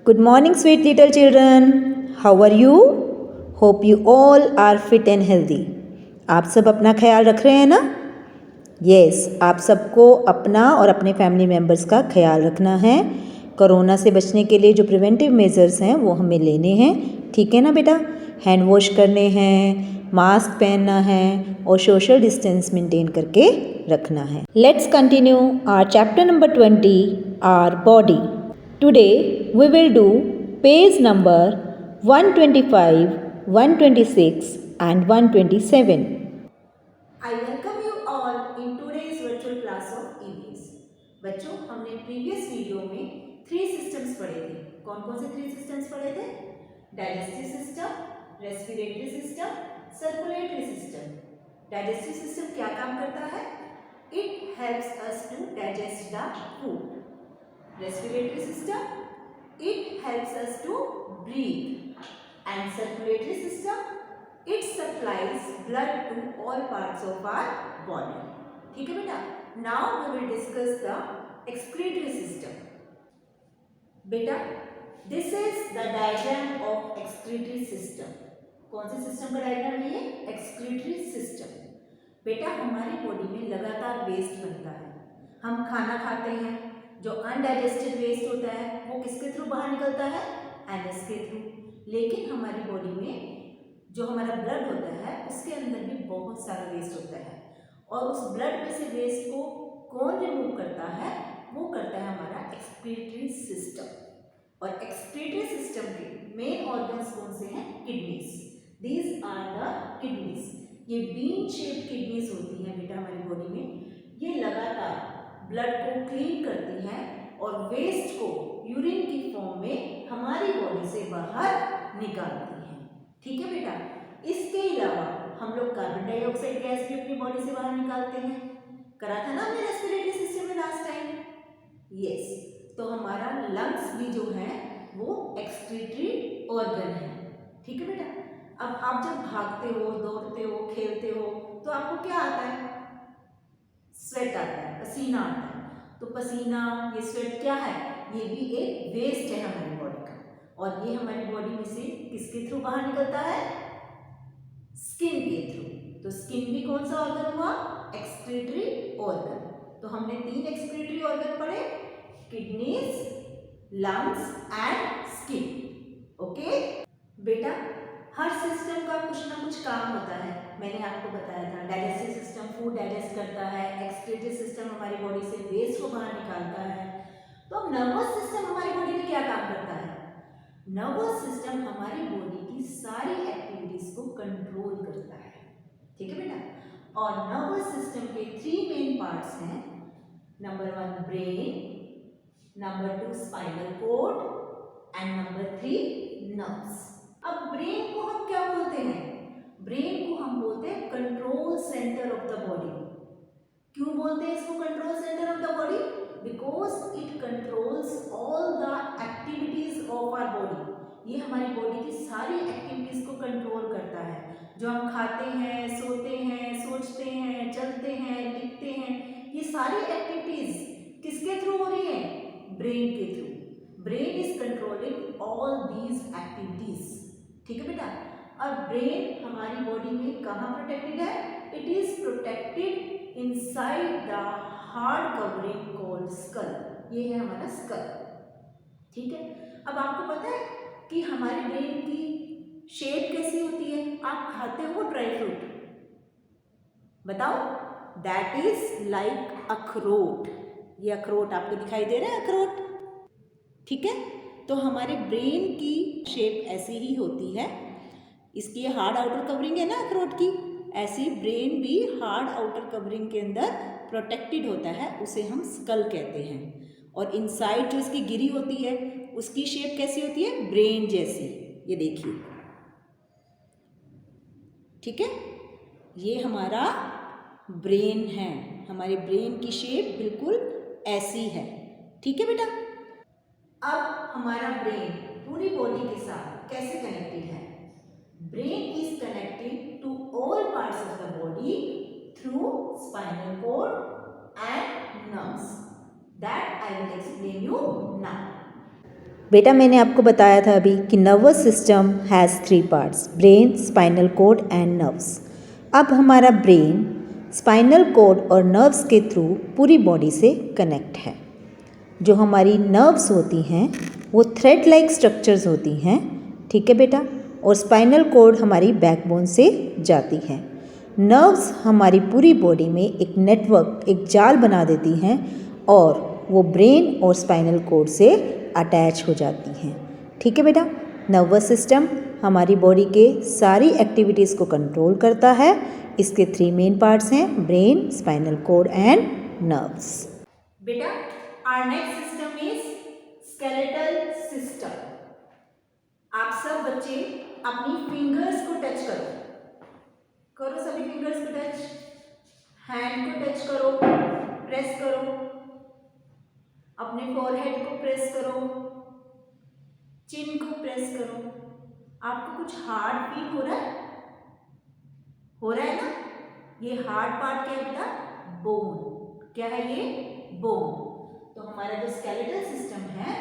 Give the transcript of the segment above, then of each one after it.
Good morning, sweet little children. How are you? Hope you all are fit and healthy. आप सब अपना ख्याल रख रहे हैं ना? यस, आप सबको अपना और अपने फैमिली मेम्बर्स का ख्याल रखना है। कोरोना से बचने के लिए जो प्रिवेंटिव मेजर्स हैं वो हमें लेने हैं, ठीक है ना बेटा? हैंड वॉश करने हैं, मास्क पहनना है और सोशल डिस्टेंस मेंटेन करके रखना है। Let's continue our chapter number 20, our body. Today we will do page number 125, 126 and 127. I welcome you all in today's virtual class of EVS. बच्चों, हमने प्रीवियस वीडियो में 3 सिस्टम्स पढ़े थे। कौन कौन से 3 सिस्टम्स पढ़े थे? Digestive system, respiratory system, circulatory system. Digestive system क्या काम करता है? It helps us to digest the food. Respiratory system, it helps us to breathe, and circulatory system, it supplies blood to all parts of our body. ठीक है बेटा? Now we will discuss the excretory system. बेटा, this is the diagram of excretory system. कौन से system का diagram है ये? excretory system. बेटा, हमारी बॉडी में लगातार वेस्ट बनता है। हम खाना खाते हैं, जो अनडाइजेस्टेड वेस्ट होता है वो किसके थ्रू बाहर निकलता है? एनएस के थ्रू। लेकिन हमारी बॉडी में जो हमारा ब्लड होता है उसके अंदर भी बहुत सारा वेस्ट होता है, और उस ब्लड में से वेस्ट को कौन रिमूव करता है? वो करता है हमारा एक्सक्रीटरी सिस्टम। और एक्सक्रीटरी सिस्टम के मेन ऑर्गन्स कौन से हैं? Kidneys. These are the kidneys. ये बीन शेप किडनीज होती हैं बेटा हमारी बॉडी में। ये लगातार ब्लड को क्लीन करती हैं और वेस्ट को यूरिन की फॉर्म में हमारी बॉडी से बाहर निकालती हैं। ठीक है बेटा? इसके अलावा हम लोग कार्बन डाइऑक्साइड गैस भी अपनी बॉडी से बाहर निकालते हैं। करा था ना हमने रेस्पिरेटरी सिस्टम में लास्ट टाइम? यस। तो हमारा लंग्स भी जो है वो एक्सक्रीटरी ऑर्गन है। ठीक है बेटा? अब आप जब भागते हो, दौड़ते हो, खेलते हो तो आपको क्या आता है? स्वेट आता है, पसीना आता है। तो पसीना, ये स्वेट क्या है? ये भी एक वेस्ट है हमारी बॉडी का, और ये हमारी बॉडी में से किसके थ्रू बाहर निकलता है? स्किन के थ्रू। तो स्किन भी कौन सा ऑर्गन हुआ? Excretory organ. तो हमने 3 एक्सक्रीटरी ऑर्गन पढ़े, kidneys, lungs and skin. Okay बेटा, हर सिस्टम का कुछ ना कुछ काम होता है। मैंने आपको बताया था, डाइजेस्टिव सिस्टम फूड डाइजेस्ट करता है, एक्सक्रीटरी सिस्टम हमारी बॉडी से वेस्ट को बाहर निकालता है। तो अब नर्वस सिस्टम हमारी बॉडी में क्या काम करता है? नर्वस सिस्टम हमारी बॉडी की सारी एक्टिविटीज को कंट्रोल करता है। ठीक है बेटा? और नर्वस सिस्टम के 3 मेन पार्ट्स हैं। Number 1 brain, number 2 spinal cord and number 3 nerves. अब ब्रेन को हम क्या बोलते हैं? ब्रेन को हम बोलते हैं control centre of the body. क्यों बोलते हैं इसको control centre of the body? Because it controls all the activities of our body. ये हमारी बॉडी की सारी एक्टिविटीज को कंट्रोल करता है। जो हम खाते हैं, सोते हैं, सोचते हैं, चलते हैं, लिखते हैं, ये सारी एक्टिविटीज किसके थ्रू हो रही है? ब्रेन के through. Brain is controlling all these activities. ठीक है बेटा? और ब्रेन हमारी बॉडी में कहाँ प्रोटेक्टेड है? It is protected inside the hard covering called skull. ये है हमारा स्कल। ठीक है? अब आपको पता है कि हमारे ब्रेन की शेप कैसी होती है? आप खाते हो ड्राई फ्रूट, बताओ? दैट इज लाइक अखरोट। ये अखरोट आपको दिखाई दे रहा है, अखरोट? ठीक है? तो हमारे ब्रेन की शेप ऐसी ही होती है। इसकी हार्ड आउटर कवरिंग है ना अखरोट की, ऐसी ब्रेन भी हार्ड आउटर कवरिंग के अंदर प्रोटेक्टेड होता है, उसे हम स्कल कहते हैं। और इनसाइड जो इसकी गिरी होती है उसकी शेप कैसी होती है? ब्रेन जैसी। ये देखिए, ठीक है? ये हमारा ब्रेन है। हमारे ब्रेन की शेप बिल्कुल ऐसी है। ठीक है बेटा? अब हमारा ब्रेन पूरी बॉडी के साथ कैसे कनेक्टेड है? Brain is connected to all parts of the body through spinal cord and nerves. That I will explain you now. बेटा मैंने आपको बताया था अभी कि nervous system has 3 parts, brain, spinal cord and nerves. अब हमारा ब्रेन स्पाइनल कोड और नर्व्स के थ्रू पूरी बॉडी से कनेक्ट है। जो हमारी नर्व्स होती हैं वो थ्रेड लाइक स्ट्रक्चर्स होती हैं, ठीक है बेटा, और स्पाइनल कोड हमारी बैकबोन से जाती है। नर्व्स हमारी पूरी बॉडी में एक नेटवर्क, एक जाल बना देती हैं और वो ब्रेन और स्पाइनल कोड से अटैच हो जाती हैं, ठीक है बेटा। नर्वस सिस्टम हमारी बॉडी के सारी एक्टिविटीज़ को कंट्रोल करता है। इसके 3 मेन पार्ट्स हैं, brain, spinal cord and nerves. बेटा our next system is skeletal system. आप सब बच्चे अपनी फिंगर्स को टच करो, करो सभी फिंगर्स को टच, हैंड को टच करो, प्रेस करो, अपने फॉरहेड को प्रेस करो, चिन को प्रेस करो। आपको कुछ हार्ड फील हो रहा है? हो रहा है ना? ये हार्ड पार्ट क्या है बेटा? बोन। क्या है ये? बोन। तो हमारा जो स्केलेटल सिस्टम है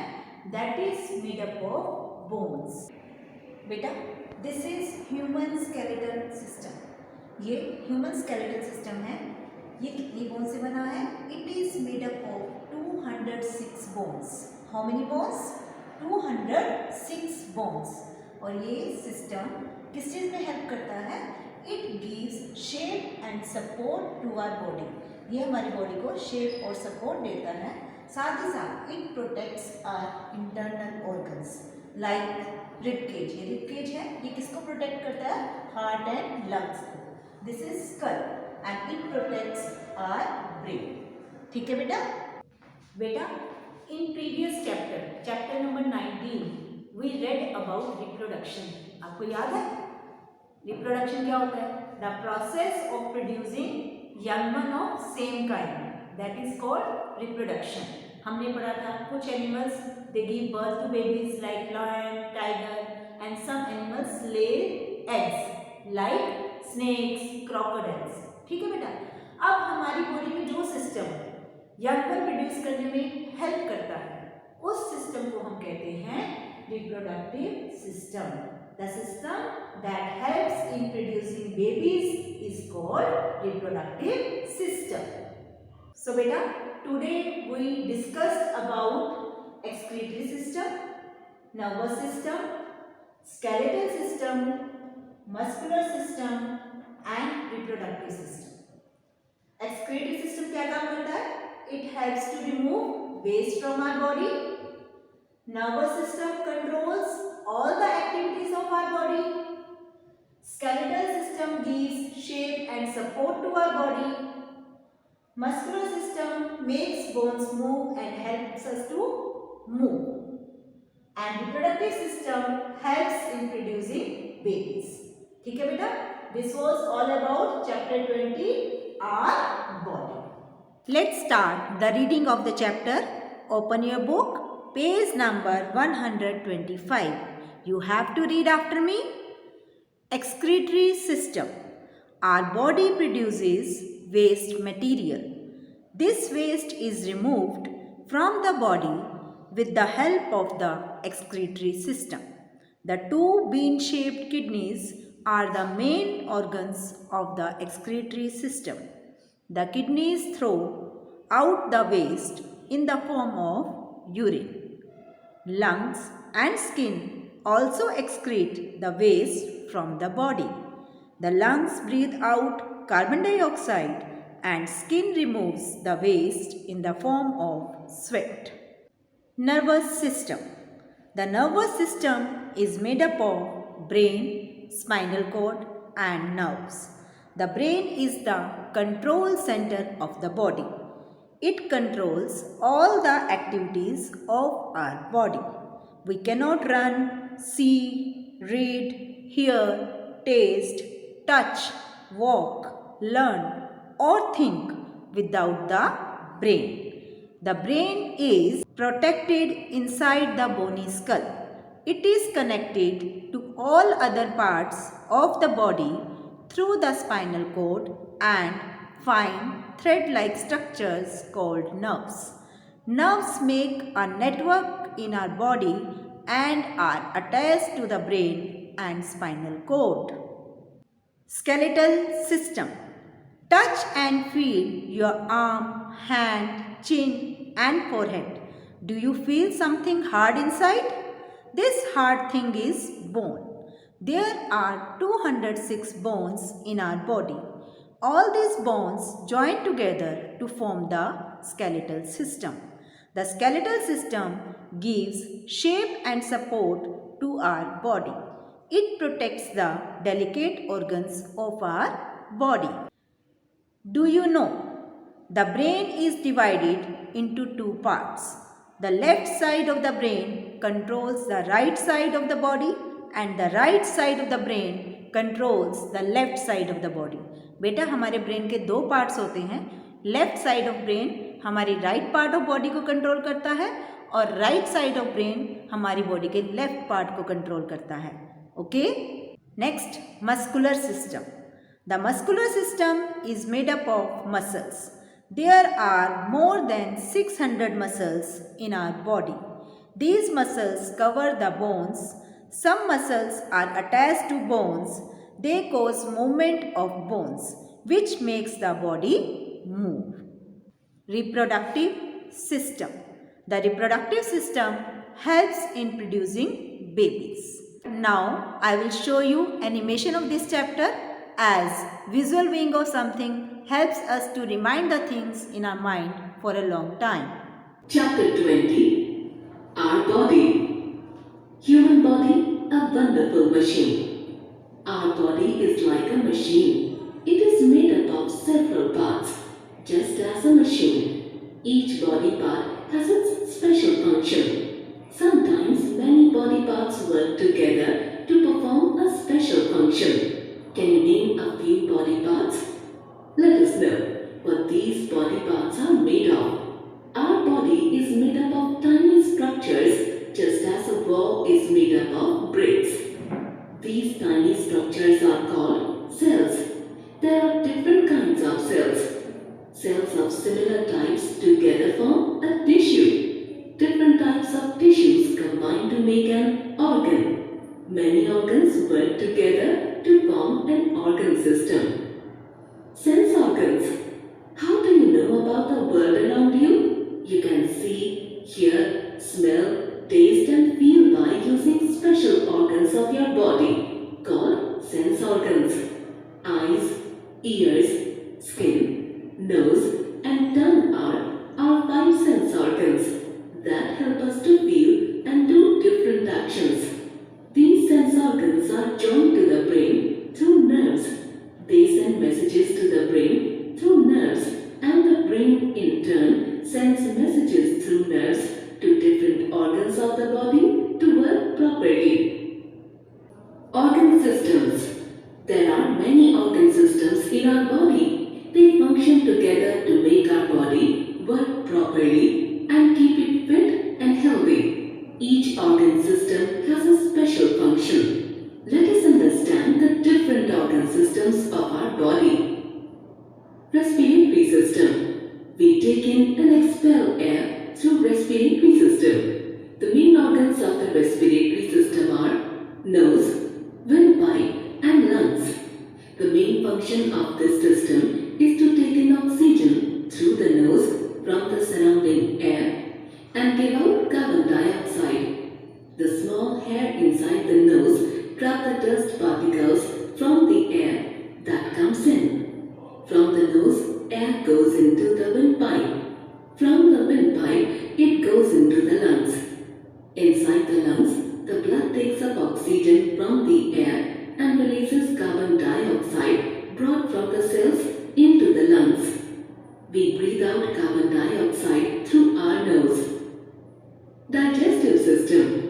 that is made up of bones. बेटा this is human skeletal system. ये ह्यूमन स्केलेटल सिस्टम है। ये कितनी बोन से बना है? It is made up of 206 bones. How many bones? 206 bones. और ये सिस्टम किस चीज़ में हेल्प करता है? It gives shape and support to our body. ये हमारी बॉडी को शेप और सपोर्ट देता है। साथ ही साथ it protects our internal organs like rib cage. ये रिब केज है, ये किसको प्रोटेक्ट करता है? हार्ट एंड लंग्स को। This is skull and it protects our brain, ठीक है बेटा। बेटा in previous chapter number 19 we read about reproduction. आपको याद है रिप्रोडक्शन क्या होता है? The process of producing young one of same kind, that is called reproduction. हमने पढ़ा था कुछ animals they give birth to babies like lion, tiger and some animals lay eggs like snakes, crocodiles, ठीक है बेटा। अब हमारी बॉडी में जो सिस्टम यंग वन प्रोड्यूस करने में हेल्प करता है उस सिस्टम को हम कहते हैं reproductive system. The system that helps in producing babies is called reproductive system. So beta, today we discussed about excretory system, nervous system, skeletal system, muscular system and reproductive system. Excretory system क्या काम करता है? It helps to remove waste from our body. Nervous system controls all the activities of our body. Skeletal system gives shape and support to our body. Muscular system makes bones move and helps us to move. And reproductive system helps in producing babies. ठीक है बेटा? This was all about chapter 20, our body. Let's start the reading of the chapter. Open your book. Page number 125. You have to read after me. Excretory system. Our body produces waste material. This waste is removed from the body with the help of the excretory system. The two bean-shaped kidneys are the main organs of the excretory system. The kidneys throw out the waste in the form of urine. Lungs and skin also excrete the waste from the body. The lungs breathe out carbon dioxide and skin removes the waste in the form of sweat. Nervous system. The nervous system is made up of brain, spinal cord and nerves. The brain is the control center of the body. It controls all the activities of our body. We cannot run, see, read, hear, taste, touch, walk, learn or think without the brain. The brain is protected inside the bony skull. It is connected to all other parts of the body through the spinal cord and fine thread-like structures called nerves. Nerves make a network in our body and are attached to the brain and spinal cord. Skeletal system. Touch and feel your arm, hand, chin and forehead. Do you feel something hard inside? This hard thing is bone. There are 206 bones in our body. All these bones join together to form the skeletal system. The skeletal system gives shape and support to our body. It protects the delicate organs of our body. Do you know? The brain is divided into two parts. The left side of the brain controls the right side of the body and the right side of the brain controls the left side of the body. बेटा हमारे brain के दो parts होते हैं. Left side of brain हमारी right part of body को control करता है और राइट साइड ऑफ ब्रेन हमारी बॉडी के लेफ्ट पार्ट को कंट्रोल करता है. Okay. Next, muscular system. The muscular system is made up of muscles. There are more than 600 muscles in our body. These muscles cover the bones. Some muscles are attached to bones. They cause movement of bones, which makes the body move. Reproductive system. The reproductive system helps in producing babies. Now I will show you animation of this chapter, as visual viewing of something helps us to remind the things in our mind for a long time. Chapter 20. Our body. Human body, a wonderful machine. Our body is like a machine. It is made up of several parts, just as a machine. Each body part has its special function. Sometimes many body parts work together to perform a special function. Can you name a few body parts? Let us know what these body parts are made of. Our body is made up of tiny structures, just as a wall is made up of bricks. These tiny structures are called cells. There are different kinds of cells. Cells of similar types together form a tissue. Different types of tissues combine to make an organ. Many organs work together to form an organ system. Sense organs. How do you know about the world around you? You can see, hear, smell, taste and feel by using special organs of your body called sense organs. Eyes, ears, skin, nose and tongue are our 5 sense organs that help us to feel and do different actions. These sense organs are joined to the brain through nerves. They send messages to the brain through nerves, and the brain in turn sends messages through nerves to different organs of the body to work properly. Organ systems. There are many organ systems in our body. They function together to make our body work properly and keep it fit and healthy. Each organ system has a special function. Let us understand the different organ systems of our body. Respiratory system. We take in and expel air through respiratory system. The main organs of the respiratory system are nose, windpipe and lungs. The main function of this system is to take in oxygen through the nose from the surrounding air and give out carbon dioxide. The small hair inside the nose trap the dust particles from the air that comes in. From the nose, air goes into the windpipe. From the windpipe, it goes into the lungs. Inside the lungs, the blood takes up oxygen from the air and releases carbon dioxide brought from the cells into the lungs. We breathe out carbon dioxide through our nose. Digestive system.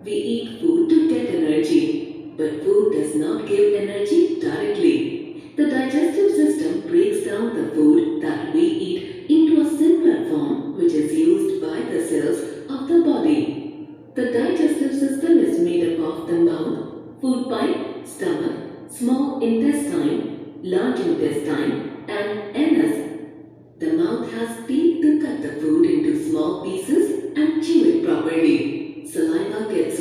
We eat food to get energy, but food does not give energy directly. The digestive system breaks down the food that we eat into a simpler form which is used by the cells of the body. The digestive system is made up of the mouth, food pipe, stomach, small intestine, large intestine and anus. The mouth has teeth to cut the food into small pieces and chew it properly. Saliva gets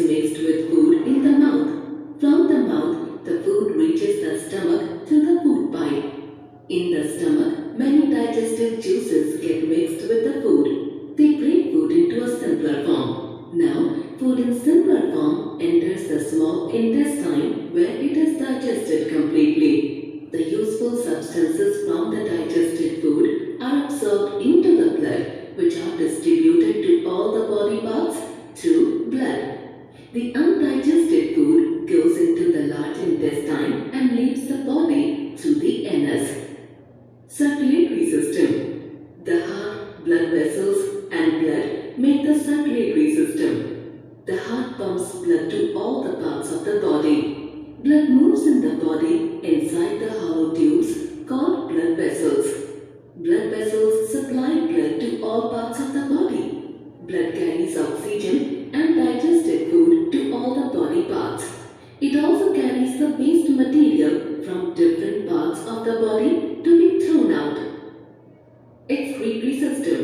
Food in simpler form enters the small intestine where it is digested completely. The useful substances from the digested food are absorbed into the blood, which are distributed to all the body parts through blood. The undigested food goes into the large intestine and leaves the body through the anus. Circulatory system. The heart, blood vessels, and blood make the circulatory system. The heart pumps blood to all the parts of the body. Blood moves in the body inside the hollow tubes called blood vessels. Blood vessels supply blood to all parts of the body. Blood carries oxygen and digested food to all the body parts. It also carries the waste material from different parts of the body to be thrown out. Excretory system.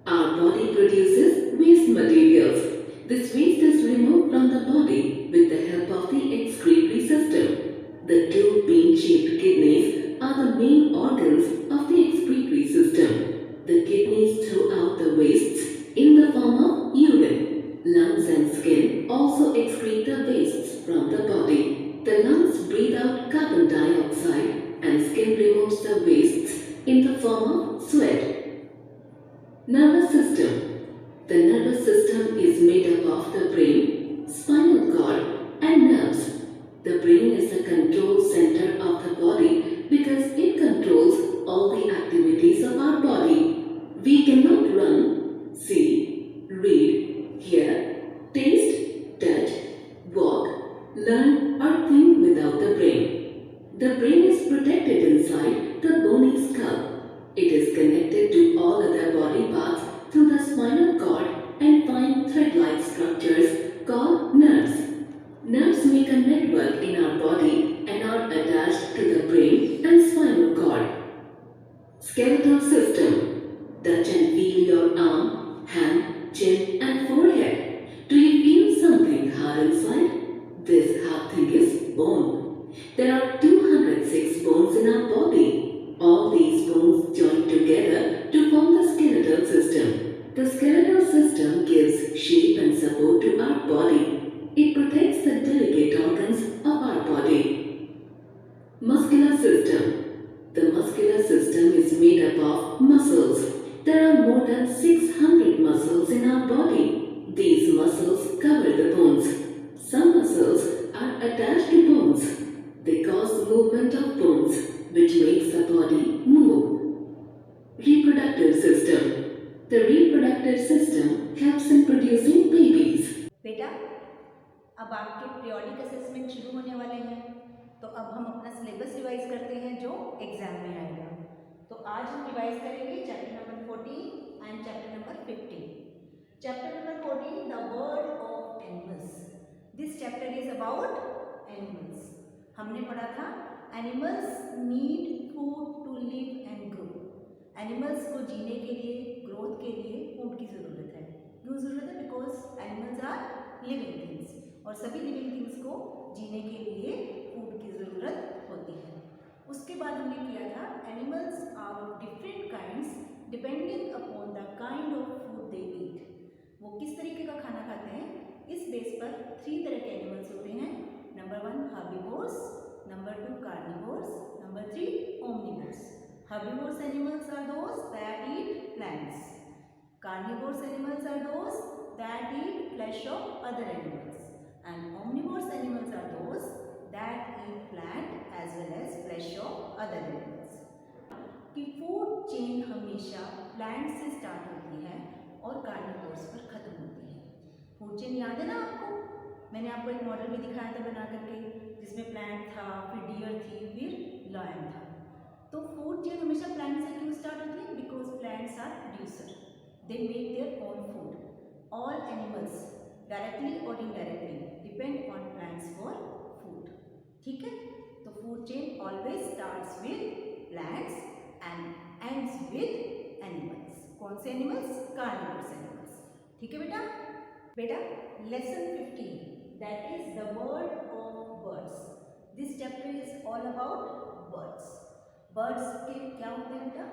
Our body produces waste materials. This waste is removed from the body with the help of the excretory system. The two bean-shaped kidneys are the main organs of the excretory system. The kidneys throw out the wastes in the form of urine. Lungs and skin also excrete the wastes from the body. The lungs breathe out carbon dioxide and skin removes the wastes in the form of sweat. Nervous system. The nervous system is made up of the brain, spinal cord, and nerves. The brain is the control center of the body because it controls all the activities of our body. We cannot run, see, read, hear, taste, touch, walk, learn, or think without the brain. The brain is protected inside the bony skull. It is connected to all other body parts through the spinal cord and fine thread-like structures called nerves. Nerves make a network in our body and are attached to the brain and spinal cord. Skeletal system. Touch and feel your arm, hand, chin, and forehead. Do you feel something hard inside? This hard thing is bone. There are 206 bones in our body. All these bones join together to form the skeletal system. The skeletal system gives shape and support to our body. It protects the delicate organs of our body. Muscular system. The muscular system is made up of muscles. There are more than 600 muscles in our body. These muscles cover the bones. Some muscles are attached to bones. They cause movement of bones, which makes the body move. Reproductive system. The reproductive system helps in producing babies. बेटा अब आपके periodic assessment शुरू होने वाले हैं, तो अब हम अपना सिलेबस रिवाइज करते हैं जो एग्जाम में आएगा। तो आज हम रिवाइज करेंगे chapter number 14 and chapter number 15। Chapter number 14 the world of animals. This chapter is about animals. हमने पढ़ा था animals need food to live and grow. Animals को जीने के लिए, ग्रोथ के लिए फूड की ज़रूरत है। क्यों ज़रूरत है? Because animals are living things और सभी लिविंग थिंग्स को जीने के लिए फूड की ज़रूरत होती है। उसके बाद हमने किया था animals are of different kinds depending upon the kind of food they eat. वो किस तरीके का खाना खाते हैं, इस बेस पर 3 तरह के एनिमल्स होते हैं। Number 1 herbivores, number 2 carnivores, number 3 omnivores. Herbivores animals are those that eat plants. Carnivorous animals are those that eat flesh of other animals. And omnivorous animals are those that eat plant as well as flesh of other animals. कि food chain हमेशा plant से start होती है और carnivores पर ख़त्म होती है। फूड चेन याद है ना आपको? मैंने आपको एक मॉडल भी दिखाया था बना करके, जिसमें प्लांट था, फिर डियर थी, फिर लॉयन था। तो फूड चेन हमेशा प्लांट से क्यों स्टार्ट होती है? Because plants are producer, they make their own food. All animals directly और indirectly depend on plants for food. ठीक है, तो food chain always starts with plants and ends with animals. कौन से एनिमल्स? Carnivorous animals. ठीक है बेटा। बेटा lesson 15 that is the world of birds. This chapter is all about birds. Birds के क्या होते हैं बेटा?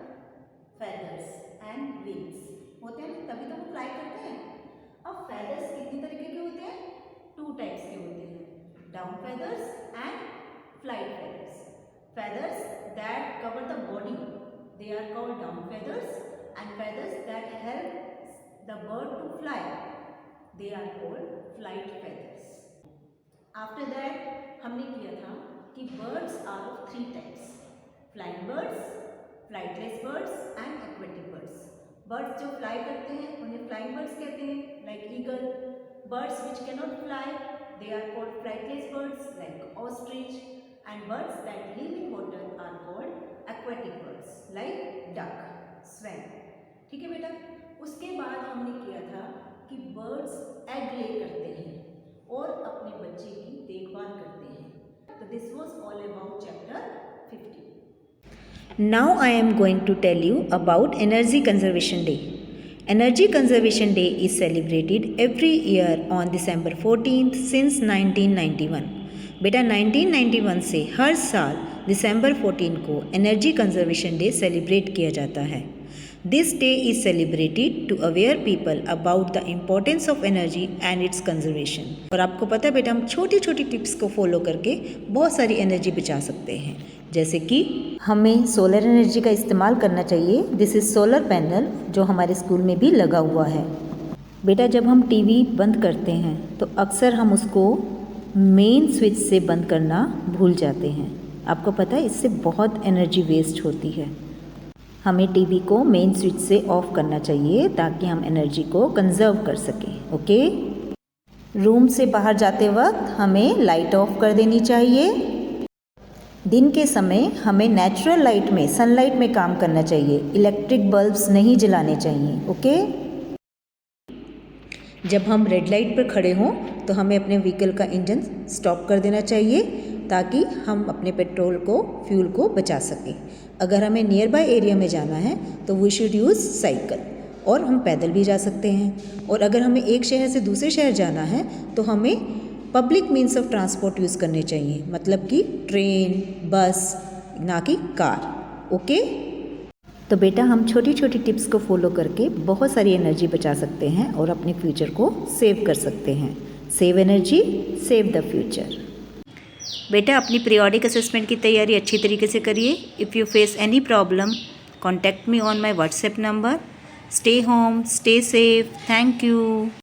फेदर्स एंड विंग्स होते हैं, तभी तो वो फ्लाई करते हैं। अब फेदर्स कितनी तरीके के feathers and flight feathers. Feathers that cover the body, they are called down feathers, and feathers that help the bird to fly, they are called flight feathers. After that हमने किया था कि birds are of 3 types: flying birds, flightless birds and aquatic birds. Birds जो fly करते हैं उन्हें flying birds कहते हैं, like eagle. Birds which cannot fly, they are called flightless birds, like ostrich. And birds that live in water are called aquatic birds, like duck, swan. ठीक है बेटा? उसके बाद हमने किया था कि birds egg lay करते हैं और अपने बच्चे की देखभाल करते हैं. तो this was all about chapter 15. Now I am going to tell you about Energy Conservation Day. Energy Conservation Day is celebrated every year on December 14th since 1991. बेटा 1991 से हर साल दिसंबर 14 को एनर्जी कंजर्वेशन डे सेलिब्रेट किया जाता है. This day is celebrated to aware people about the importance of energy and its conservation. और आपको पता है बेटा हम छोटी छोटी टिप्स को फॉलो करके बहुत सारी एनर्जी बचा सकते हैं. जैसे कि हमें सोलर एनर्जी का इस्तेमाल करना चाहिए. दिस इज़ सोलर पैनल जो हमारे स्कूल में भी लगा हुआ है. बेटा जब हम टीवी बंद करते हैं तो अक्सर हम उसको मेन स्विच से बंद करना भूल जाते हैं. आपको पता है इससे बहुत एनर्जी वेस्ट होती है. हमें टीवी को मेन स्विच से ऑफ करना चाहिए ताकि हम एनर्जी को कंजर्व कर सकें. ओके. रूम से बाहर जाते वक्त हमें लाइट ऑफ कर देनी चाहिए. दिन के समय हमें नेचुरल लाइट में सनलाइट में काम करना चाहिए. इलेक्ट्रिक बल्ब्स नहीं जलाने चाहिए. ओके. जब हम रेड लाइट पर खड़े हों तो हमें अपने व्हीकल का इंजन स्टॉप कर देना चाहिए ताकि हम अपने पेट्रोल को फ्यूल को बचा सकें. अगर हमें नियर बाय एरिया में जाना है तो वी शुड यूज़ साइकिल और हम पैदल भी जा सकते हैं. और अगर हमें एक शहर से दूसरे शहर जाना है तो हमें public means of transport use करने चाहिए. मतलब कि ट्रेन, बस, ना कि कार. ओके. तो बेटा हम छोटी छोटी टिप्स को फॉलो करके बहुत सारी एनर्जी बचा सकते हैं और अपने फ्यूचर को सेव कर सकते हैं. Save energy, save the future. बेटा अपनी पीरियोडिक असेसमेंट की तैयारी अच्छी तरीके से करिए. If you face any problem contact me on my WhatsApp number. Stay home, stay safe. Thank you.